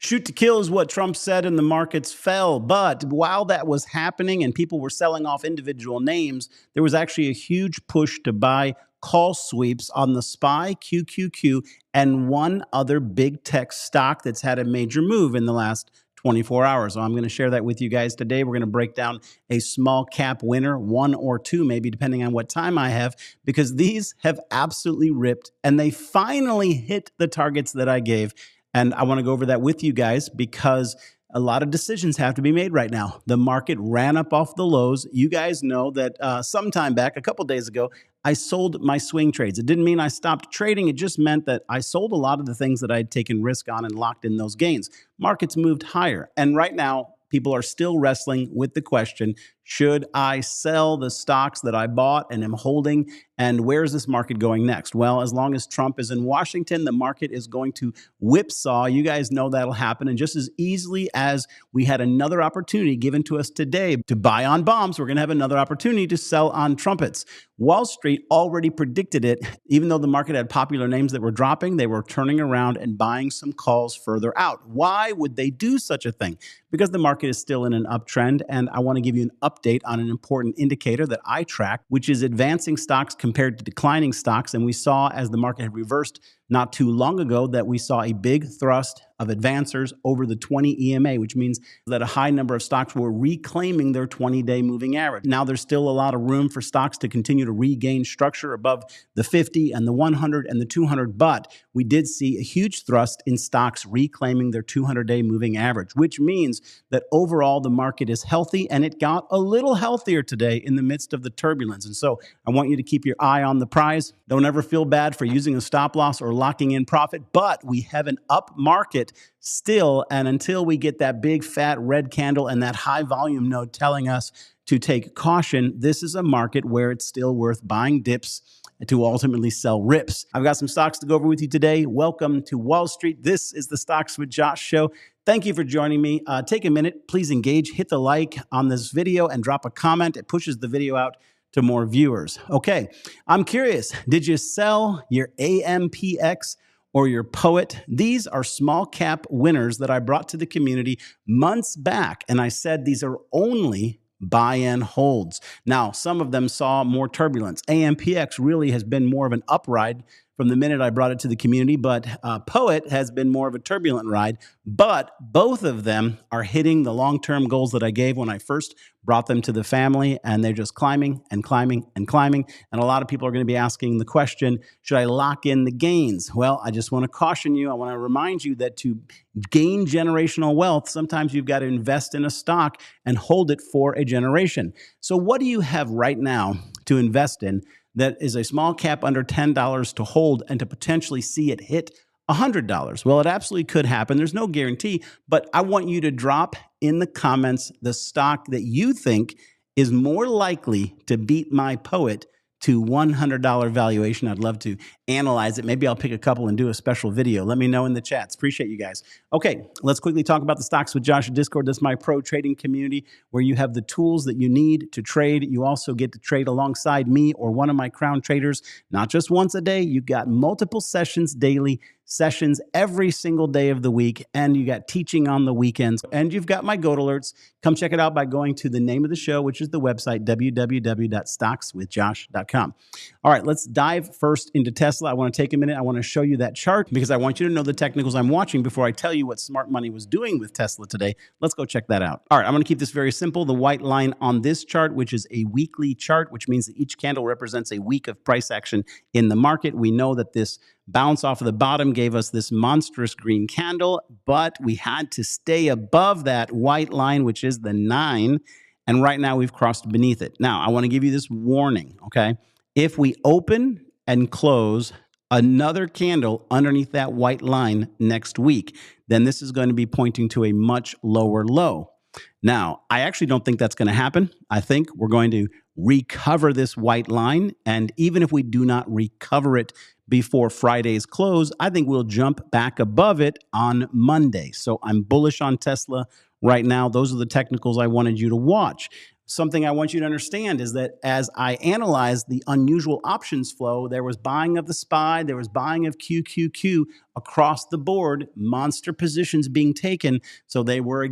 Shoot to kill is what Trump said, and the markets fell. But while that was happening and people were selling off individual names, there was actually a huge push to buy call sweeps on the SPY, QQQ, and one other big tech stock that's had a major move in the last 24 hours. So I'm going to share that with you guys today. We're going to break down a small cap winner, one or two, maybe depending on what time I have, because these have absolutely ripped and they finally hit the targets that I gave. And I want to go over that with you guys because a lot of decisions have to be made right now. The market ran up off the lows. You guys know that sometime back, a couple days ago, I sold my swing trades. It didn't mean I stopped trading. It just meant that I sold a lot of the things that I had taken risk on and locked in those gains. Markets moved higher. And right now, people are still wrestling with the question, should I sell the stocks that I bought and am holding? And where is this market going next? Well, as long as Trump is in Washington, the market is going to whipsaw. You guys know that'll happen. And just as easily as we had another opportunity given to us today to buy on bombs, we're going to have another opportunity to sell on trumpets. Wall Street already predicted it. Even though the market had popular names that were dropping, they were turning around and buying some calls further out. Why would they do such a thing? Because the market is still in an uptrend. And I want to give you an update on an important indicator that I track, which is advancing stocks compared to declining stocks. And we saw as the market had reversed not too long ago that we saw a big thrust of advancers over the 20 EMA, which means that a high number of stocks were reclaiming their 20-day moving average. Now there's still a lot of room for stocks to continue to regain structure above the 50 and the 100 and the 200, but we did see a huge thrust in stocks reclaiming their 200-day moving average, which means that overall the market is healthy, and it got a little healthier today in the midst of the turbulence. And so I want you to keep your eye on the prize. Don't ever feel bad for using a stop loss or locking in profit, but we have an up market still. And until we get that big fat red candle and that high volume node telling us to take caution, this is a market where it's still worth buying dips to ultimately sell rips. I've got some stocks to go over with you today. Welcome to Wall Street. This is the Stocks with Josh show. Thank you for joining me. Take a minute, please engage, hit the like on this video and drop a comment. It pushes the video out to more viewers. Okay, I'm curious, did you sell your AMPX or your Poet? These are small cap winners that I brought to the community months back, and I said these are only buy and holds. Now, some of them saw more turbulence. AMPX really has been more of an upride from the minute I brought it to the community, but Poet has been more of a turbulent ride. But both of them are hitting the long-term goals that I gave when I first brought them to the family, and they're just climbing and climbing and climbing. And a lot of people are going to be asking the question, should I lock in the gains? Well, I just want to caution you. I want to remind you that to gain generational wealth, sometimes you've got to invest in a stock and hold it for a generation. So what do you have right now to invest in that is a small cap under $10 to hold and to potentially see it hit $100? Well, it absolutely could happen. There's no guarantee, but I want you to drop in the comments the stock that you think is more likely to beat my Poet to $100 valuation. I'd love to analyze it. Maybe I'll pick a couple and do a special video. Let me know in the chats. Appreciate you guys. Okay, let's quickly talk about the Stocks with Josh Discord. That's my pro trading community where you have the tools that you need to trade. You also get to trade alongside me or one of my crown traders, not just once a day. You got multiple sessions daily, sessions every single day of the week, and you got teaching on the weekends, and you've got my GOAT alerts. Come check it out by going to the name of the show, which is the website, www.stockswithjosh.com. All right, let's dive first into Tesla. I want to take a minute. I want to show you that chart because I want you to know the technicals I'm watching before I tell you what smart money was doing with Tesla today. Let's go check that out. All right, I'm going to keep this very simple. The white line on this chart, which is a weekly chart, which means that each candle represents a week of price action in the market. We know that this bounce off of the bottom gave us this monstrous green candle, but we had to stay above that white line, which is the 9, and right now we've crossed beneath it. Now, I want to give you this warning, okay? If we open and close another candle underneath that white line next week, then this is going to be pointing to a much lower low. Now, I actually don't think that's going to happen. I think we're going to recover this white line, and even if we do not recover it before Friday's close, I think we'll jump back above it on Monday. So I'm bullish on Tesla right now. Those are the technicals I wanted you to watch. something I want you to understand is that as I analyzed the unusual options flow, there was buying of the SPY, there was buying of QQQ across the board, monster positions being taken. So they were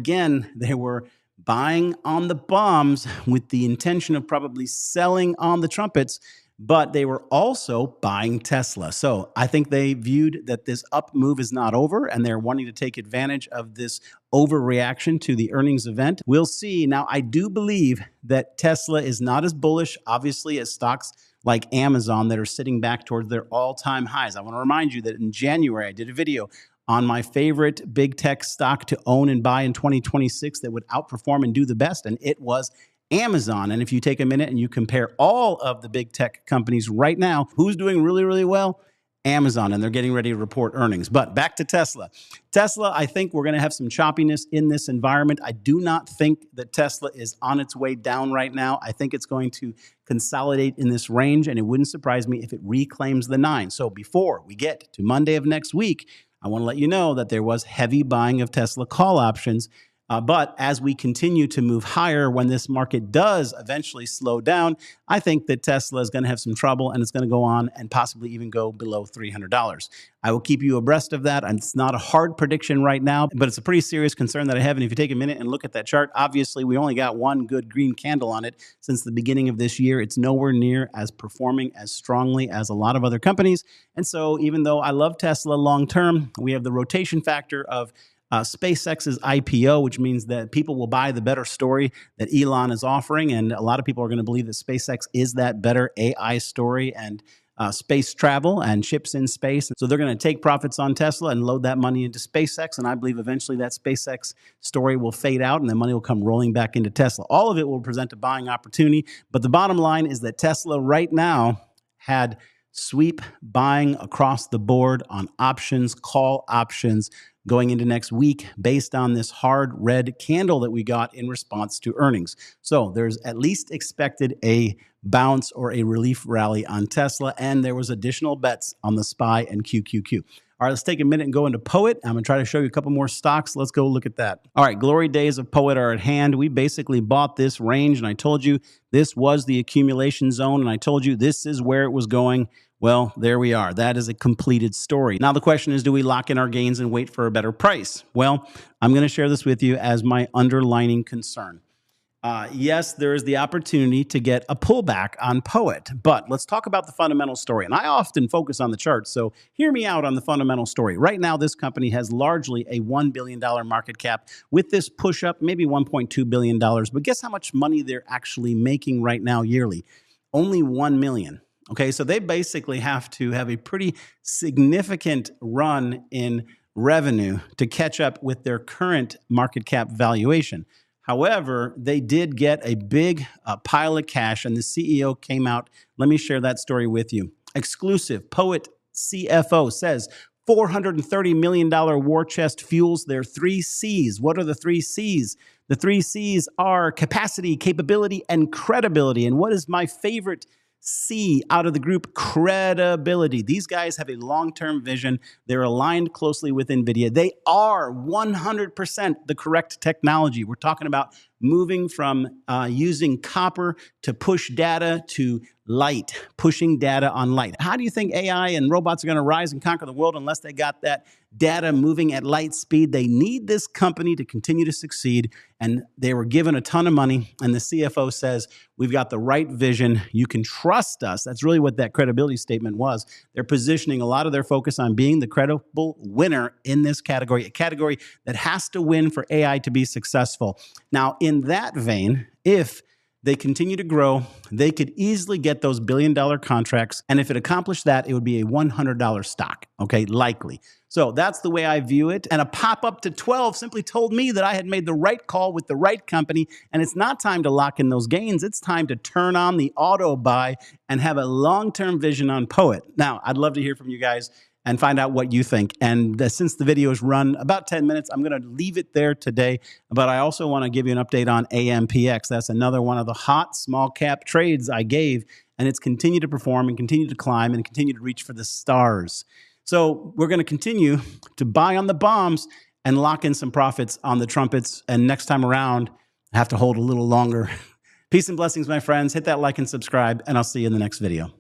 buying on the bombs with the intention of probably selling on the trumpets, but they were also buying Tesla. So I think they viewed that this up move is not over, and they're wanting to take advantage of this overreaction to the earnings event. We'll see. Now, I do believe that Tesla is not as bullish, obviously, as stocks like Amazon that are sitting back towards their all-time highs. I want to remind you that in January, I did a video on my favorite big tech stock to own and buy in 2026 that would outperform and do the best, and it was Amazon. And if you take a minute and you compare all of the big tech companies right now, who's doing really, really well? Amazon, and they're getting ready to report earnings. But back to Tesla. Tesla, I think we're going to have some choppiness in this environment. I do not think that Tesla is on its way down right now. I think it's going to consolidate in this range, and it wouldn't surprise me if it reclaims the 9. So before we get to Monday of next week, I want to let you know that there was heavy buying of Tesla call options. But as we continue to move higher, when this market does eventually slow down, I think that Tesla is going to have some trouble, and it's going to go on and possibly even go below $300. I will keep you abreast of that. It's not a hard prediction right now, but it's a pretty serious concern that I have. And if you take a minute and look at that chart, obviously we only got one good green candle on it since the beginning of this year. It's nowhere near as performing as strongly as a lot of other companies. And so even though I love Tesla long term, we have the rotation factor of SpaceX's IPO, which means that people will buy the better story that Elon is offering. And a lot of people are going to believe that SpaceX is that better AI story and space travel and ships in space. So they're going to take profits on Tesla and load that money into SpaceX. And I believe eventually that SpaceX story will fade out and the money will come rolling back into Tesla. All of it will present a buying opportunity. But the bottom line is that Tesla right now had sweep buying across the board on options, call options, going into next week based on this hard red candle that we got in response to earnings. So there's at least expected a bounce or a relief rally on Tesla, and there was additional bets on the SPY and QQQ. All right, let's take a minute and go into Poet. I'm going to try to show you a couple more stocks. Let's go look at that. All right, glory days of Poet are at hand. We basically bought this range, and I told you this was the accumulation zone, and I told you this is where it was going. Well, there we are. That is a completed story. Now, the question is, do we lock in our gains and wait for a better price? Well, I'm going to share this with you as my underlining concern. Yes, there is the opportunity to get a pullback on Poet, but let's talk about the fundamental story. And I often focus on the charts, so hear me out on the fundamental story. Right now, this company has largely a $1 billion market cap. With this push up, maybe $1.2 billion. But guess how much money they're actually making right now yearly? Only $1 million. Okay, so they basically have to have a pretty significant run in revenue to catch up with their current market cap valuation. However, they did get a big pile of cash, and the CEO came out. Let me share that story with you. Exclusive. Poet CFO says $430 million war chest fuels their 3 C's. What are the 3 C's? The 3 C's are capacity, capability, and credibility. And what is my favorite C out of the group? Credibility. These guys have a long-term vision. They're aligned closely with NVIDIA. They are 100% the correct technology. We're talking about moving from using copper to push data to light, pushing data on light. How do you think AI and robots are going to rise and conquer the world unless they got that data moving at light speed? They need this company to continue to succeed, and they were given a ton of money, and the CFO says, we've got the right vision. You can trust us. That's really what that credibility statement was. They're positioning a lot of their focus on being the credible winner in this category, a category that has to win for AI to be successful. Now, in that vein, if they continue to grow, they could easily get those billion-dollar contracts. And if it accomplished that, it would be a $100 stock, okay, likely. So that's the way I view it. And a pop up to 12 simply told me that I had made the right call with the right company. And it's not time to lock in those gains. It's time to turn on the auto buy and have a long-term vision on Poet. Now, I'd love to hear from you guys and find out what you think. And since the video is run about 10 minutes, I'm going to leave it there today. But I also want to give you an update on AMPX. That's another one of the hot small cap trades I gave, and it's continued to perform and continue to climb and continue to reach for the stars. So we're going to continue to buy on the bombs and lock in some profits on the trumpets. And next time around, I have to hold a little longer Peace and blessings, my friends. Hit that like and subscribe, and I'll see you in the next video.